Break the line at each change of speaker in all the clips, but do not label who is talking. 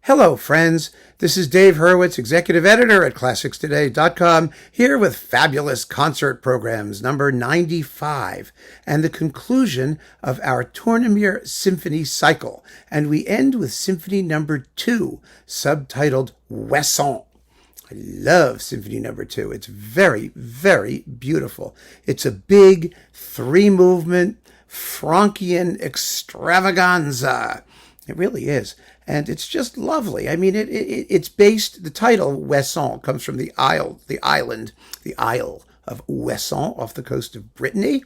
Hello, friends. This is Dave Hurwitz, executive editor at ClassicsToday.com, here with fabulous concert programs number 95 and the conclusion of our Tournemire Symphony cycle. And we end with Symphony number 2, subtitled Ouessant. I love Symphony number 2. It's very, very beautiful. It's a big 3-movement Frankian extravaganza. It really is. And it's just lovely. I mean, it's based, the title, Ouessant, comes from the Isle of Ouessant off the coast of Brittany,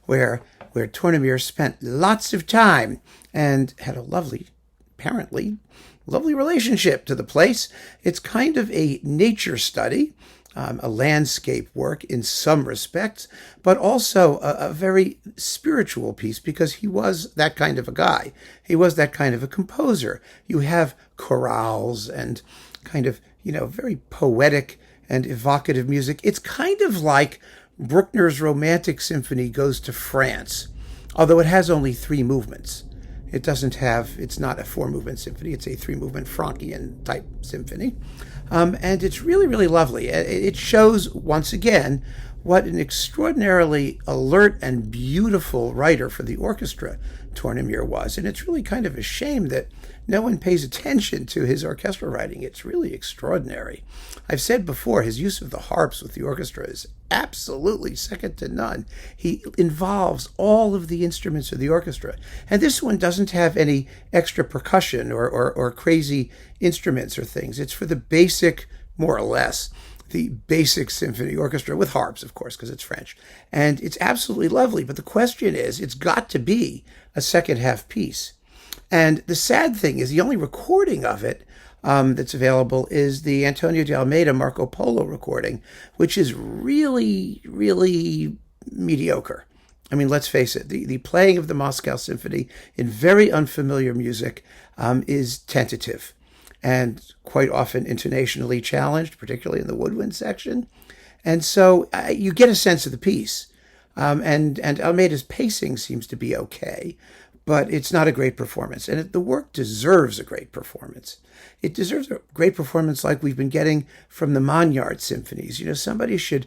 where Tournemire spent lots of time and had a lovely relationship to the place. It's kind of a nature study, a landscape work in some respects, but also a very spiritual piece because he was that kind of a guy. He was that kind of a composer. You have chorales and kind of, very poetic and evocative music. It's kind of like Bruckner's Romantic Symphony goes to France, although it has only 3 movements. It's not a 4-movement symphony. It's a 3-movement Frankian type symphony. And it's really, really lovely. It shows, once again, what an extraordinarily alert and beautiful writer for the orchestra Tournemire was. And it's really kind of a shame that no one pays attention to his orchestral writing. It's really extraordinary. I've said before, his use of the harps with the orchestra is absolutely second to none. He involves all of the instruments of the orchestra. And this one doesn't have any extra percussion or crazy instruments or things. It's for the basic, more or less, the basic symphony orchestra, with harps, of course, because it's French. And it's absolutely lovely. But the question is, it's got to be a second half piece. And the sad thing is the only recording of it that's available is the Antonio de Almeida Marco Polo recording, which is really, really mediocre. I mean, let's face it, the playing of the Moscow Symphony in very unfamiliar music is tentative and quite often intonationally challenged, particularly in the woodwind section. And so you get a sense of the piece. And Almeida's pacing seems to be okay, but it's not a great performance. And the work deserves a great performance. It deserves a great performance like we've been getting from the Magnard symphonies. Somebody should,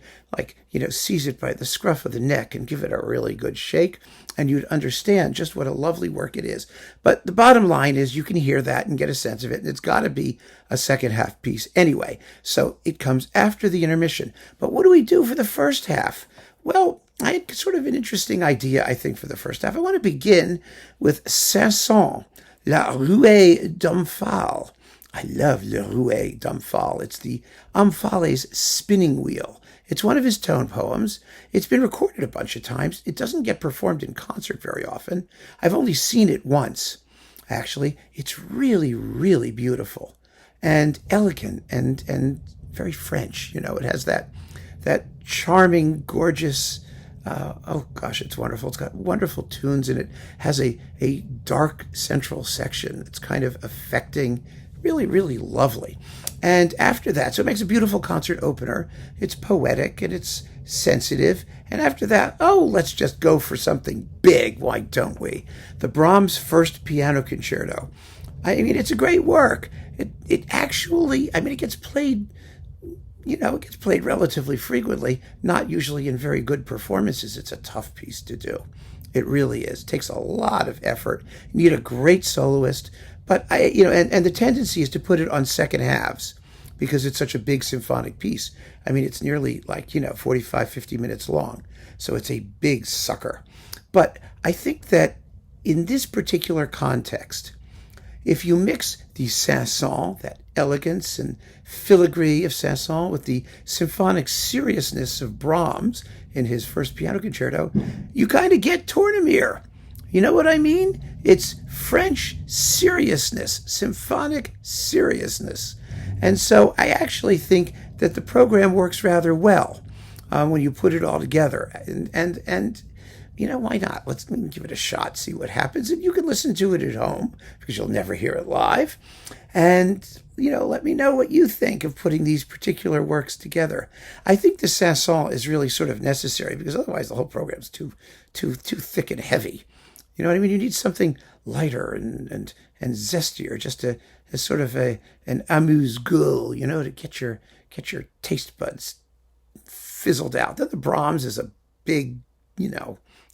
seize it by the scruff of the neck and give it a really good shake, and you'd understand just what a lovely work it is. But the bottom line is you can hear that and get a sense of it, and it's got to be a second half piece anyway. So it comes after the intermission. But what do we do for the first half? Well, I had sort of an interesting idea, I think, for the first half. I want to begin with Saint-Saëns, La Rouet d'Omphale. I love Le Rouet d'Omphale. It's the Omphale's spinning wheel. It's one of his tone poems. It's been recorded a bunch of times. It doesn't get performed in concert very often. I've only seen it once, actually. It's really, really beautiful and elegant and very French. It has that charming, gorgeous, it's wonderful. It's got wonderful tunes, and it has a dark central section that's kind of affecting, really, really lovely. And after that, so it makes a beautiful concert opener. It's poetic and it's sensitive. And after that, let's just go for something big. Why don't we? The Brahms First Piano Concerto. I mean, it's a great work. It gets played, it gets played relatively frequently, not usually in very good performances. It's a tough piece to do. It really is. It takes a lot of effort. You need a great soloist. But and the tendency is to put it on second halves because it's such a big symphonic piece. I mean, it's nearly 45, 50 minutes long. So it's a big sucker. But I think that in this particular context, if you mix the Saint-Saëns, that elegance and filigree of Saint-Saëns, with the symphonic seriousness of Brahms in his first piano concerto, you kind of get Tournemire. You know what I mean? It's French seriousness, symphonic seriousness. And so I actually think that the program works rather well when you put it all together. And why not? Let's give it a shot, see what happens. And you can listen to it at home because you'll never hear it live. And, let me know what you think of putting these particular works together. I think the Saint-Saëns is really sort of necessary because otherwise the whole program's too thick and heavy. You know what I mean? You need something lighter and and zestier, just as sort of an amuse-gueule, to get your taste buds fizzled out. Then the Brahms is a big,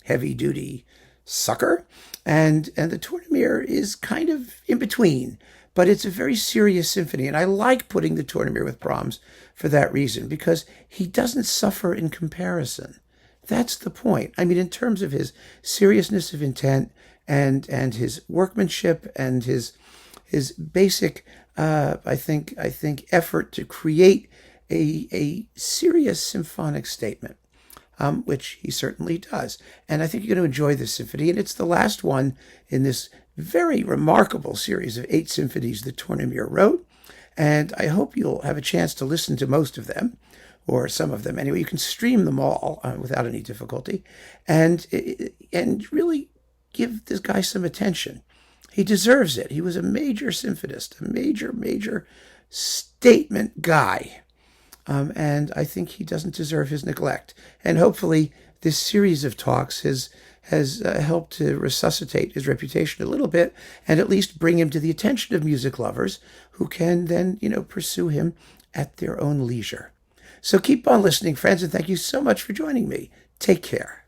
heavy duty sucker, and the Tournemire is kind of in between, but it's a very serious symphony, and I like putting the Tournemire with Brahms for that reason, because he doesn't suffer in comparison. That's the point. I mean, in terms of his seriousness of intent and his workmanship and his basic, I think effort to create a serious symphonic statement, which he certainly does. And I think you're going to enjoy this symphony. And it's the last one in this very remarkable series of 8 symphonies that Tournemire wrote. And I hope you'll have a chance to listen to most of them, or some of them. Anyway, you can stream them all without any difficulty, and really give this guy some attention. He deserves it. He was a major symphonist, a major statement guy. And I think he doesn't deserve his neglect. And hopefully this series of talks has helped to resuscitate his reputation a little bit, and at least bring him to the attention of music lovers who can then, pursue him at their own leisure. So keep on listening, friends, and thank you so much for joining me. Take care.